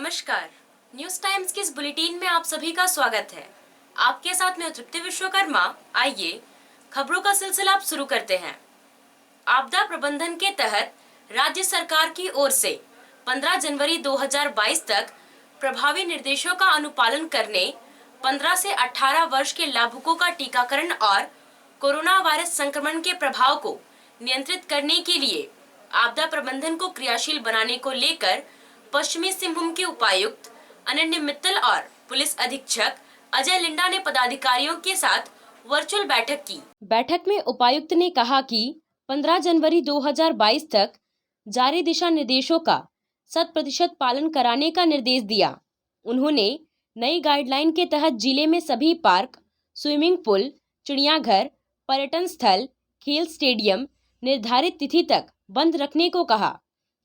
नमस्कार। News times के इस बुलेटिन में आप सभी का स्वागत है। आपके साथ मैं तृप्ति विश्वकर्मा। आइए खबरों का सिलसिला आप शुरू करते हैं। आपदा प्रबंधन के तहत राज्य सरकार की ओर से 15 जनवरी 2022 तक प्रभावी निर्देशों का अनुपालन करने 15 से 18 वर्ष के लाभुकों का टीकाकरण और कोरोना वायरस संक्रमण के प्रभाव को नियंत्रित करने के लिए आपदा प्रबंधन को क्रियाशील बनाने को लेकर पश्चिमी सिंहभूम के उपायुक्त अनन्य मित्तल और पुलिस अधीक्षक अजय लिंडा ने पदाधिकारियों के साथ वर्चुअल बैठक की। बैठक में उपायुक्त ने कहा कि 15 जनवरी 2022 तक जारी दिशा निर्देशों का 100% पालन कराने का निर्देश दिया। उन्होंने नई गाइडलाइन के तहत जिले में सभी पार्क, स्विमिंग पूल, चिड़ियाघर, पर्यटन स्थल, खेल स्टेडियम निर्धारित तिथि तक बंद रखने को कहा।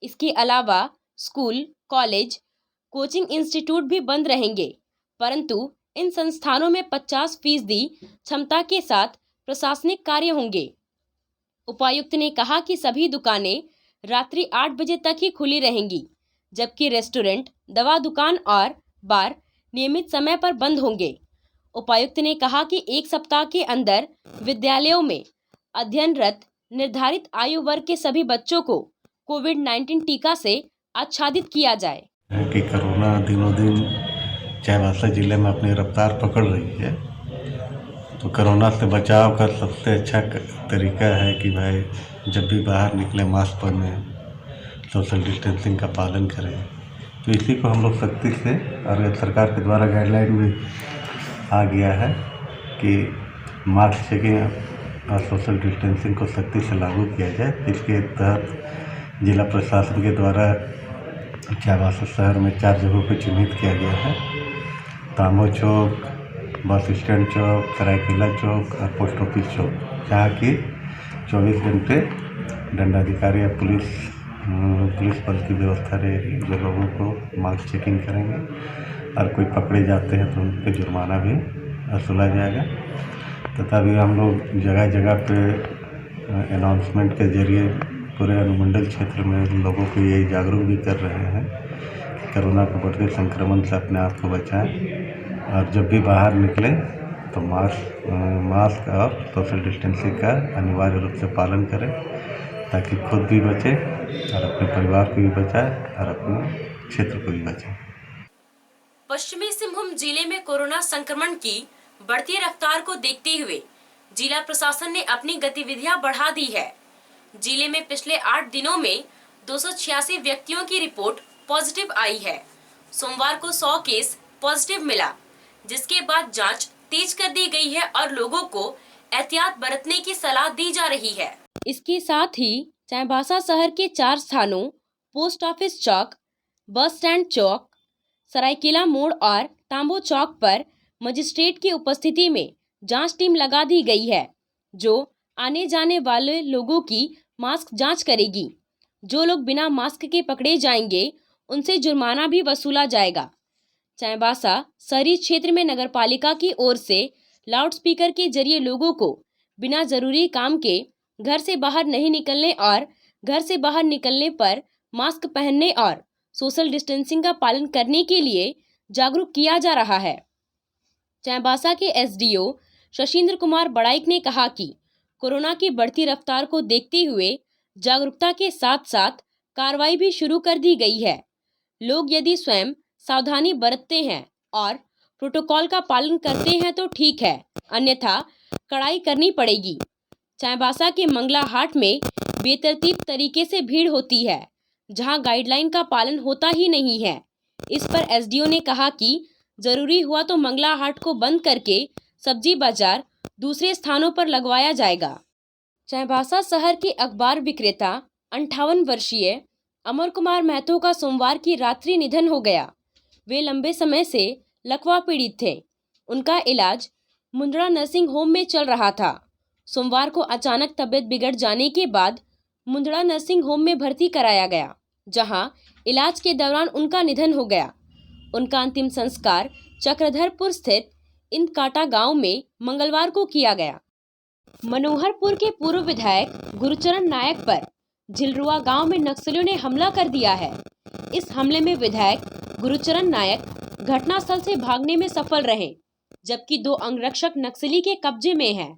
इसके अलावा स्कूल, कॉलेज, कोचिंग इंस्टीट्यूट भी बंद रहेंगे, परंतु इन संस्थानों में 50% क्षमता के साथ प्रशासनिक कार्य होंगे। उपायुक्त ने कहा कि सभी दुकानें रात्रि 8 बजे तक ही खुली रहेंगी, जबकि रेस्टोरेंट, दवा दुकान और बार नियमित समय पर बंद होंगे। उपायुक्त ने कहा कि एक सप्ताह के अंदर विद्यालयों में अध्ययनरत निर्धारित आयु वर्ग के सभी बच्चों को कोविड-19 टीका से आच्छादित किया जाए। कि कोरोना दिनों दिन चाईबासा जिले में अपनी रफ्तार पकड़ रही है, तो कोरोना से बचाव का सबसे अच्छा तरीका है कि भाई जब भी बाहर निकले मास्क पहने, सोशल डिस्टेंसिंग का पालन करें। तो इसी को हम लोग सख्ती से, और सरकार के द्वारा गाइडलाइन भी आ गया है कि मास्क चेकिंग और सोशल डिस्टेंसिंग को सख्ती से लागू किया जाए। इसके तहत जिला प्रशासन के द्वारा चाईबासा शहर में 4 जगहों पर चिन्हित किया गया है: तांबो चौक, बस स्टैंड चौक, सरायकेला चौक और पोस्ट ऑफिस चौक, जहाँ की 24 घंटे दंडाधिकारी या पुलिस बल की व्यवस्था रहेगी, जो लोगों को मास्क चेकिंग करेंगे और कोई पकड़े जाते हैं तो उन पर जुर्माना भी वसूला जाएगा। तथा भी हम लोग जगह जगह पे अनाउंसमेंट के जरिए पूरे अनुमंडल क्षेत्र में लोगों को यही जागरूक भी कर रहे हैं कि कोरोना के बढ़ते संक्रमण से अपने आप को बचाएं और जब भी बाहर निकले तो मास्क और सोशल डिस्टेंसिंग का अनिवार्य रूप से पालन करें, ताकि खुद भी बचे और अपने परिवार को भी बचाए और अपने क्षेत्र को भी बचाए। पश्चिमी सिंहभूम जिले में कोरोना संक्रमण की बढ़ती रफ्तार को देखते हुए जिला प्रशासन ने अपनी गतिविधियां बढ़ा दी है। जिले में पिछले 8 दिनों में 286 व्यक्तियों की रिपोर्ट पॉजिटिव आई है। सोमवार को 100 केस पॉजिटिव मिला, जिसके बाद जांच तेज कर दी गई है और लोगों को एहतियात बरतने की सलाह दी जा रही है। इसके साथ ही चाईबासा शहर के 4 स्थानों पोस्ट ऑफिस चौक, बस स्टैंड चौक, सरायकेला मोड़ और तांबो चौक पर मजिस्ट्रेट की उपस्थिति में जांच टीम लगा दी गई है, जो आने जाने वाले लोगों की मास्क जांच करेगी। जो लोग बिना मास्क के पकड़े जाएंगे उनसे जुर्माना भी वसूला जाएगा। चाईबासा शहरी क्षेत्र में नगरपालिका की ओर से लाउडस्पीकर के जरिए लोगों को बिना जरूरी काम के घर से बाहर नहीं निकलने और घर से बाहर निकलने पर मास्क पहनने और सोशल डिस्टेंसिंग का पालन करने के लिए जागरूक किया जा रहा है। चाईबासा के एसडीओ शशीन्द्र कुमार बड़ाइक ने कहा कि कोरोना की बढ़ती रफ्तार को देखते हुए जागरूकता के साथ साथ कार्रवाई भी शुरू कर दी गई है। लोग यदि स्वयं सावधानी बरतते हैं और प्रोटोकॉल का पालन करते हैं तो ठीक है, अन्यथा कड़ाई करनी पड़ेगी। चाईबासा के मंगला हाट में बेतरतीब तरीके से भीड़ होती है, जहां गाइडलाइन का पालन होता ही नहीं है। इस पर एसडीओ ने कहा कि जरूरी हुआ तो मंगला हाट को बंद करके सब्जी बाजार दूसरे स्थानों पर लगवाया जाएगा। चाईबासा शहर के अखबार विक्रेता 58 वर्षीय अमर कुमार महतो का सोमवार की रात्रि निधन हो गया। वे लंबे समय से लकवा पीड़ित थे। उनका इलाज मुंद्रा नर्सिंग होम में चल रहा था। सोमवार को अचानक तबीयत बिगड़ जाने के बाद मुंद्रा नर्सिंग होम में भर्ती कराया गया, जहां इलाज के दौरान उनका निधन हो गया। उनका अंतिम संस्कार चक्रधरपुर स्थित इंदकाटा गांव में मंगलवार को किया गया। मनोहरपुर के पूर्व विधायक गुरुचरण नायक पर झिलरुआ गांव में नक्सलियों ने हमला कर दिया है। इस हमले में विधायक गुरुचरण नायक घटनास्थल से भागने में सफल रहे, जबकि 2 अंगरक्षक नक्सली के कब्जे में हैं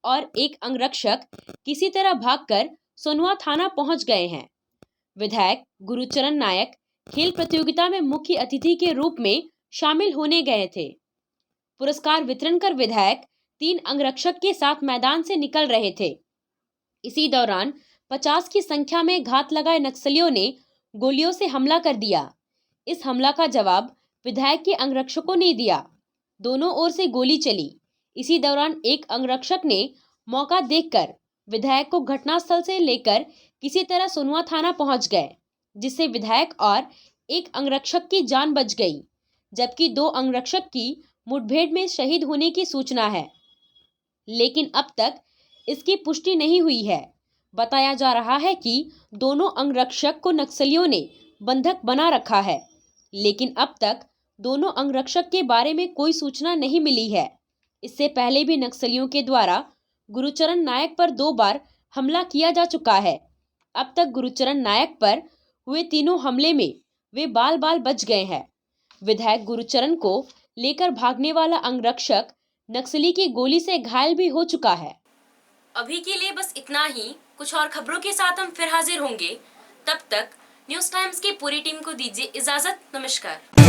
और एक अंगरक्षक किसी तरह भागकर सोनुआ थाना पहुंच गए हैं। विधायक गुरुचरण नायक खेल प्रतियोगिता में मुख्य अतिथि के रूप में शामिल होने गए थे। पुरस्कार वितरण कर विधायक 3 अंगरक्षक के साथ मैदान से निकल रहे थे। इसी दौरान 50 की संख्या में घात लगाए नक्सलियों ने गोलियों से हमला कर दिया। इस हमला का जवाब विधायक के अंगरक्षकों ने दिया। दोनों ओर से गोली चली। इसी दौरान एक अंगरक्षक ने मौका देखकर विधायक को घटनास्थल से लेकर किसी तरह सोनुआ थाना पहुंच गए, जिससे विधायक और एक अंगरक्षक की जान बच गई, जबकि 2 अंगरक्षक की मुठभेड़ में शहीद होने की सूचना है, लेकिन अब तक इसकी पुष्टि नहीं हुई है। बताया जा रहा है कि दोनों अंगरक्षक को नक्सलियों ने बंधक बना रखा है, लेकिन अब तक दोनों अंगरक्षक के बारे में कोई सूचना नहीं मिली है। इससे पहले भी नक्सलियों के द्वारा गुरुचरण नायक पर 2 बार हमला किया जा चुका है। अब तक गुरुचरण नायक पर हुए तीनों हमले में वे बाल बाल बच गए हैं। विधायक गुरुचरण को लेकर भागने वाला अंगरक्षक नक्सली की गोली से घायल भी हो चुका है। अभी के लिए बस इतना ही। कुछ और खबरों के साथ हम फिर हाजिर होंगे। तब तक न्यूज़ टाइम्स की पूरी टीम को दीजिए इजाजत। नमस्कार।